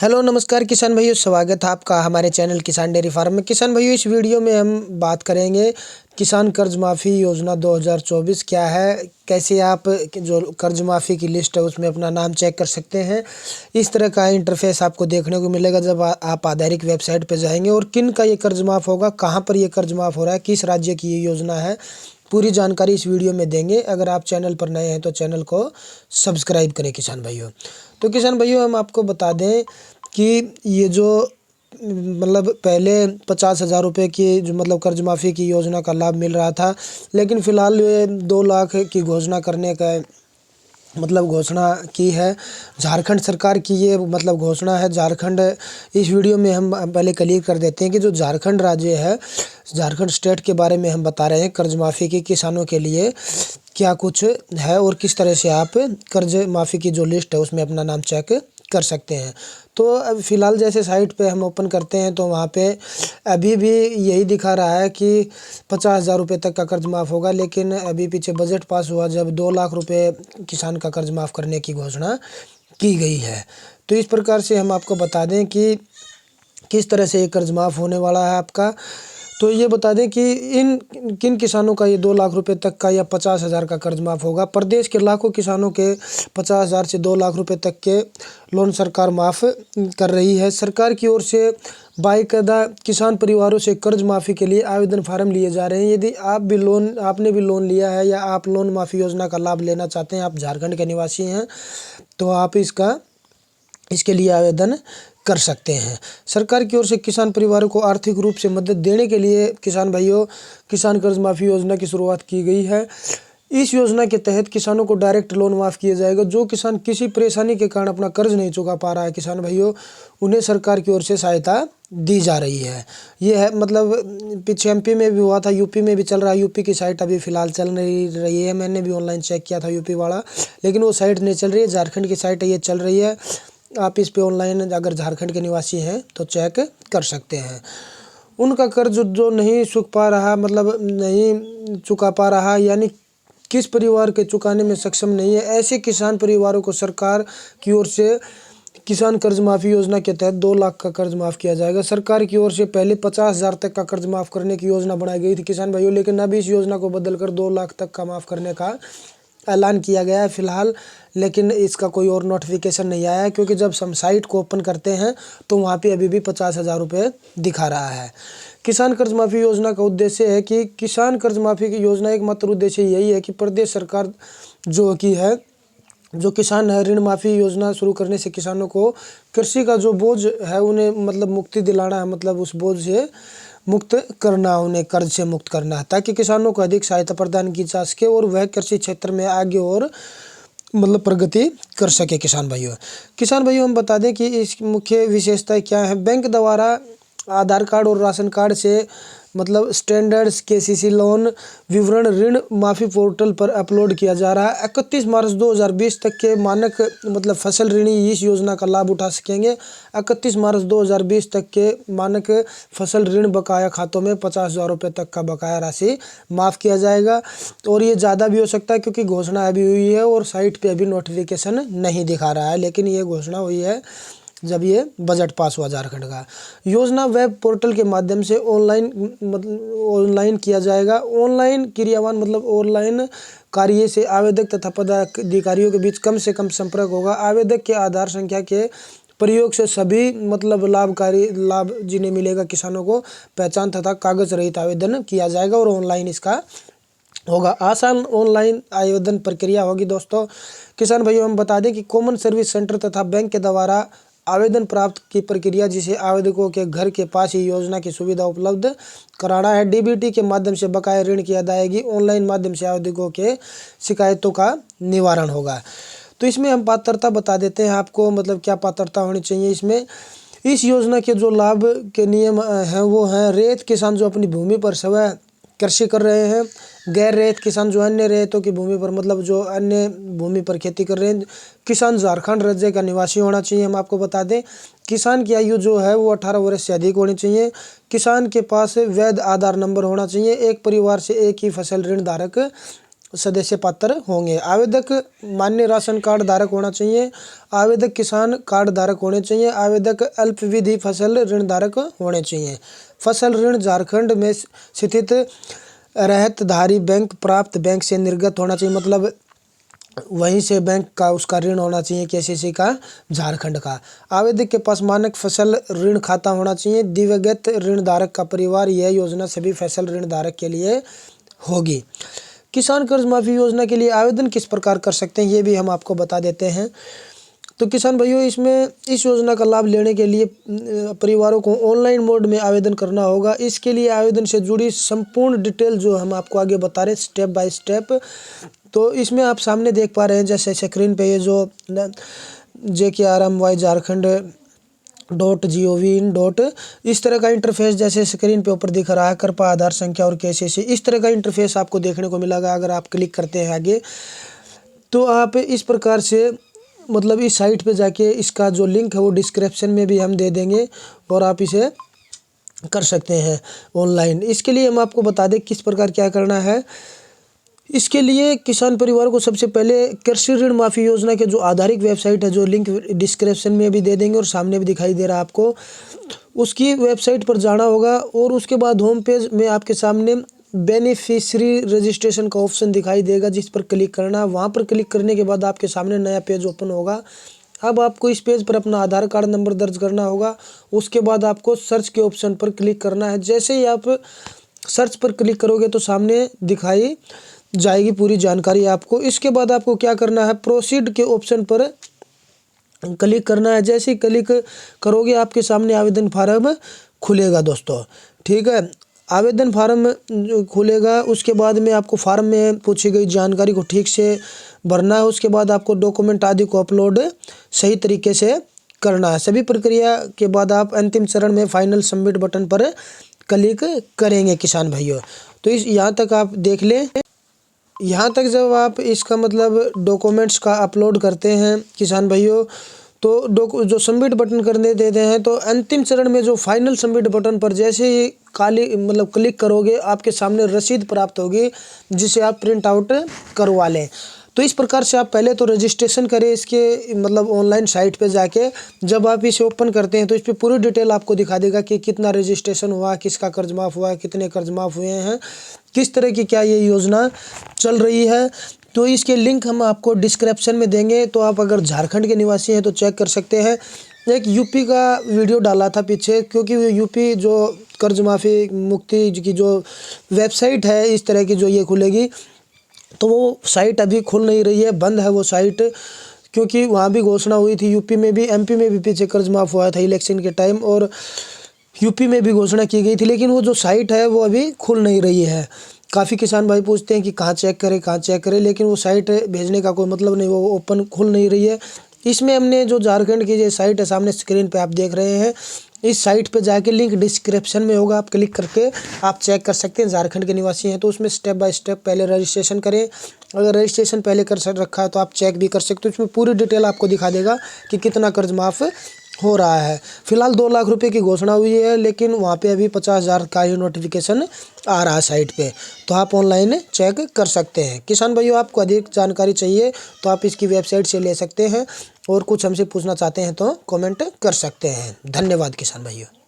Hello नमस्कार किसान भाइयों, स्वागत है आपका हमारे चैनल किसान डेयरी फार्म में। किसान भाइयों, इस वीडियो में हम बात करेंगे किसान कर्ज माफ़ी योजना 2024 क्या है, कैसे आप जो कर्ज माफ़ी की लिस्ट है उसमें अपना नाम चेक कर सकते हैं। इस तरह का इंटरफेस आपको देखने को मिलेगा जब आप आधिकारिक वेबसाइट पर जाएंगे। और किन का ये कर्ज माफ़ होगा, कहाँ पर ये कर्ज माफ़ हो रहा है, किस राज्य की ये योजना है, पूरी जानकारी इस वीडियो में देंगे। अगर आप चैनल पर नए हैं तो चैनल को सब्सक्राइब करें किसान भाइयों। तो किसान भाइयों, हम आपको बता दें कि ये जो पहले 50,000 रुपये की जो कर्ज माफ़ी की योजना का लाभ मिल रहा था, लेकिन फ़िलहाल ये 2 लाख की घोषणा करने का घोषणा की है झारखंड सरकार की। ये घोषणा है झारखंड। इस वीडियो में हम पहले क्लियर कर देते हैं कि जो झारखंड राज्य है, झारखंड स्टेट के बारे में हम बता रहे हैं। कर्ज माफ़ी की किसानों के लिए क्या कुछ है और किस तरह से आप कर्ज माफ़ी की जो लिस्ट है उसमें अपना नाम चेक कर सकते हैं। तो अब फ़िलहाल जैसे साइट पे हम ओपन करते हैं तो वहाँ पे अभी भी यही दिखा रहा है कि 50,000 रुपये तक का कर्ज माफ़ होगा, लेकिन अभी पीछे बजट पास हुआ जब 2 लाख रुपये किसान का कर्ज माफ़ करने की घोषणा की गई है। तो इस प्रकार से हम आपको बता दें कि किस तरह से ये कर्ज माफ़ होने वाला है आपका। तो ये बता दें कि किन किसानों का ये 2 लाख रुपए तक का या 50,000 का कर्ज माफ़ होगा। प्रदेश के लाखों किसानों के 50,000 से 2 लाख रुपए तक के लोन सरकार माफ़ कर रही है। सरकार की ओर से बाकायदा किसान परिवारों से कर्ज माफ़ी के लिए आवेदन फार्म लिए जा रहे हैं। यदि आपने भी लोन लिया है या आप लोन माफ़ी योजना का लाभ लेना चाहते हैं, आप झारखंड के निवासी हैं, तो आप इसके लिए आवेदन कर सकते हैं। सरकार की ओर से किसान परिवारों को आर्थिक रूप से मदद देने के लिए किसान भाइयों किसान कर्ज माफ़ी योजना की शुरुआत की गई है। इस योजना के तहत किसानों को डायरेक्ट लोन माफ़ किया जाएगा। जो किसान किसी परेशानी के कारण अपना कर्ज नहीं चुका पा रहा है किसान भाइयों, उन्हें सरकार की ओर से सहायता दी जा रही है। ये है पीछे एमपी में भी हुआ था, यूपी में भी चल रहा है। यूपी की साइट अभी फ़िलहाल चल नहीं रही है, मैंने भी ऑनलाइन चेक किया था यूपी वाला, लेकिन वो साइट नहीं चल रही है। झारखंड की साइट है, ये चल रही है। आप इस पे ऑनलाइन अगर झारखंड के निवासी हैं तो चेक कर सकते हैं। उनका कर्ज जो नहीं चुक पा रहा नहीं चुका पा रहा, यानी किस परिवार के चुकाने में सक्षम नहीं है, ऐसे किसान परिवारों को सरकार की ओर से किसान कर्ज माफ़ी योजना के तहत 2 लाख का कर्ज माफ़ किया जाएगा। सरकार की ओर से पहले 50,000 तक का कर्ज माफ़ करने की योजना बनाई गई थी किसान भाइयों, लेकिन अभी इस योजना को बदलकर 2 लाख तक का माफ़ करने का ऐलान किया गया है फ़िलहाल। लेकिन इसका कोई और नोटिफिकेशन नहीं आया है, क्योंकि जब हम साइट को ओपन करते हैं तो वहाँ पे अभी भी 50,000 रुपये दिखा रहा है। किसान कर्ज माफ़ी योजना का उद्देश्य है कि किसान कर्ज माफ़ी की योजना एकमात्र उद्देश्य यही है कि प्रदेश सरकार जो किसान है, ऋण माफ़ी योजना शुरू करने से किसानों को कृषि का जो बोझ है उन्हें मुक्ति दिलाना है, उस बोझ से मुक्त करना, उन्हें कर्ज से मुक्त करना है, ताकि किसानों को अधिक सहायता प्रदान की जा सके और वह कृषि क्षेत्र में आगे और प्रगति कर सके। किसान भाइयों हम बता दें कि इस मुख्य विशेषताएं क्या है। बैंक द्वारा आधार कार्ड और राशन कार्ड से स्टैंडर्ड्स केसीसी लोन विवरण ऋण माफ़ी पोर्टल पर अपलोड किया जा रहा है। 31 मार्च 2020 तक के मानक फसल ऋणी इस योजना का लाभ उठा सकेंगे। 31 मार्च 2020 तक के मानक फसल ऋण बकाया खातों में 50,000 रुपये तक का बकाया राशि माफ़ किया जाएगा। और ये ज़्यादा भी हो सकता है, क्योंकि घोषणा अभी हुई है और साइट पे अभी नोटिफिकेशन नहीं दिखा रहा है, लेकिन ये घोषणा हुई है जब ये बजट पास हुआ झारखंड का। योजना वेब पोर्टल के माध्यम से ऑनलाइन किया जाएगा। ऑनलाइन क्रियावान ऑनलाइन कार्य से आवेदक तथा पदाधिकारियों के बीच कम से कम संपर्क होगा। आवेदक के आधार संख्या के प्रयोग से सभी लाभ जिन्हें मिलेगा किसानों को पहचान तथा कागज रहित आवेदन किया जाएगा और ऑनलाइन इसका होगा। आसान ऑनलाइन आवेदन प्रक्रिया होगी। दोस्तों किसान भाइयों हम बता दें कि कॉमन सर्विस सेंटर तथा बैंक के द्वारा आवेदन प्राप्त की प्रक्रिया, जिसे आवेदकों के घर के पास ही योजना की सुविधा उपलब्ध कराना है। डीबीटी के माध्यम से बकाया ऋण की अदायगी, ऑनलाइन माध्यम से आवेदकों के शिकायतों का निवारण होगा। तो इसमें हम पात्रता बता देते हैं आपको, क्या पात्रता होनी चाहिए इसमें। इस योजना के जो लाभ के नियम हैं वो हैं: रैयत किसान जो अपनी भूमि पर स्वयं कृषि कर रहे हैं, गैर रैयत किसान जो अन्य रैयतों की भूमि पर जो अन्य भूमि पर खेती कर रहे हैं, किसान झारखंड राज्य का निवासी होना चाहिए। हम आपको बता दें किसान की आयु जो है वो 18 वर्ष से अधिक होनी चाहिए। किसान के पास वैध आधार नंबर होना चाहिए। एक परिवार से एक ही फसल ऋण धारक सदस्य पात्र होंगे। आवेदक मान्य राशन कार्ड धारक होना चाहिए। आवेदक किसान कार्ड धारक होने चाहिए। आवेदक अल्पावधि फसल ऋण धारक होने चाहिए। फसल ऋण झारखंड में स्थित रहतधारी बैंक प्राप्त बैंक से निर्गत होना चाहिए, मतलब वहीं से बैंक का उसका ऋण होना चाहिए, केसीसी का झारखंड का। आवेदक के पास मानक फसल ऋण खाता होना चाहिए। दिवंगत ऋण धारक का परिवार। यह योजना सभी फसल ऋण धारक के लिए होगी। किसान कर्ज माफी योजना के लिए आवेदन किस प्रकार कर सकते हैं, ये भी हम आपको बता देते हैं। तो किसान भाइयों, इसमें इस योजना का लाभ लेने के लिए परिवारों को ऑनलाइन मोड में आवेदन करना होगा। इसके लिए आवेदन से जुड़ी संपूर्ण डिटेल जो हम आपको आगे बता रहे हैं स्टेप बाय स्टेप, तो इसमें आप सामने देख पा रहे हैं जैसे स्क्रीन पे ये जो JKRMY झारखंड.gov.in. इस तरह का इंटरफेस जैसे स्क्रीन पे ऊपर दिख रहा है, कृपया आधार संख्या और KCC, इस तरह का इंटरफेस आपको देखने को मिलेगा। अगर आप क्लिक करते हैं आगे तो आप इस प्रकार से मतलब इस साइट पे जाके इसका जो लिंक है वो डिस्क्रिप्शन में भी हम दे देंगे और आप इसे कर सकते हैं ऑनलाइन। इसके लिए हम आपको बता दें किस प्रकार क्या करना है। इसके लिए किसान परिवार को सबसे पहले कृषि ऋण माफी योजना के जो आधारिक वेबसाइट है, जो लिंक डिस्क्रिप्शन में भी दे देंगे और सामने भी दिखाई दे रहा है आपको, उसकी वेबसाइट पर जाना होगा और उसके बाद होम पेज में आपके सामने बेनिफिशियरी रजिस्ट्रेशन का ऑप्शन दिखाई देगा, जिस पर क्लिक करना। वहाँ पर क्लिक करने के बाद आपके सामने नया पेज ओपन होगा। अब आपको इस पेज पर अपना आधार कार्ड नंबर दर्ज करना होगा। उसके बाद आपको सर्च के ऑप्शन पर क्लिक करना है। जैसे ही आप सर्च पर क्लिक करोगे तो सामने दिखाई जाएगी पूरी जानकारी आपको। इसके बाद आपको क्या करना है, प्रोसीड के ऑप्शन पर क्लिक करना है। जैसे ही क्लिक करोगे आपके सामने आवेदन फार्म खुलेगा दोस्तों, ठीक है। आवेदन फार्म जो खुलेगा उसके बाद में आपको फार्म में पूछी गई जानकारी को ठीक से भरना है। उसके बाद आपको डॉक्यूमेंट आदि को अपलोड सही तरीके से करना है। सभी प्रक्रिया के बाद आप अंतिम चरण में फाइनल सबमिट बटन पर क्लिक करेंगे किसान भाइयों। तो इस यहाँ तक आप देख लें। यहाँ तक जब आप इसका मतलब डॉक्यूमेंट्स का अपलोड करते हैं किसान भाइयों, तो जो सबमिट बटन करने देते हैं, तो अंतिम चरण में जो फाइनल सबमिट बटन पर जैसे ही काली मतलब क्लिक करोगे आपके सामने रसीद प्राप्त होगी, जिसे आप प्रिंट आउट करवा लें। तो इस प्रकार से आप पहले तो रजिस्ट्रेशन करें इसके मतलब ऑनलाइन साइट पे जाके। जब आप इसे ओपन करते हैं तो इस पर पूरी डिटेल आपको दिखा देगा कि कितना रजिस्ट्रेशन हुआ, किसका कर्ज माफ़ हुआ, कितने कर्ज माफ़ हुए हैं, किस तरह की क्या ये योजना चल रही है। तो इसके लिंक हम आपको डिस्क्रिप्शन में देंगे। तो आप अगर झारखंड के निवासी हैं तो चेक कर सकते हैं। एक यूपी का वीडियो डाला था पीछे, क्योंकि वो यूपी जो कर्ज माफ़ी मुक्ति की जो वेबसाइट है इस तरह की जो ये खुलेगी, तो वो साइट अभी खुल नहीं रही है, बंद है वो साइट। क्योंकि वहाँ भी घोषणा हुई थी, यूपी में भी, MP में भी पीछे कर्ज माफ़ हुआ था इलेक्शन के टाइम, और यूपी में भी घोषणा की गई थी, लेकिन वो जो साइट है वो अभी खुल नहीं रही है। काफ़ी किसान भाई पूछते हैं कि कहाँ चेक करें, लेकिन वो साइट भेजने का कोई मतलब नहीं, वो ओपन खुल नहीं रही है। इसमें हमने जो झारखंड की जो साइट है सामने स्क्रीन पे आप देख रहे हैं, इस साइट पे जाके लिंक डिस्क्रिप्शन में होगा, आप क्लिक करके आप चेक कर सकते हैं। झारखंड के निवासी हैं तो उसमें स्टेप बाय स्टेप पहले रजिस्ट्रेशन करें। अगर रजिस्ट्रेशन पहले कर रखा है तो आप चेक भी कर सकते हो। उसमें पूरी डिटेल आपको दिखा देगा कि कितना कर्ज माफ़ हो रहा है। फिलहाल 2 लाख रुपए की घोषणा हुई है, लेकिन वहाँ पे अभी 50,000 का ही नोटिफिकेशन आ रहा है साइट पे, तो आप ऑनलाइन चेक कर सकते हैं। किसान भाइयों, आपको अधिक जानकारी चाहिए तो आप इसकी वेबसाइट से ले सकते हैं, और कुछ हमसे पूछना चाहते हैं तो कमेंट कर सकते हैं। धन्यवाद किसान भाइयों।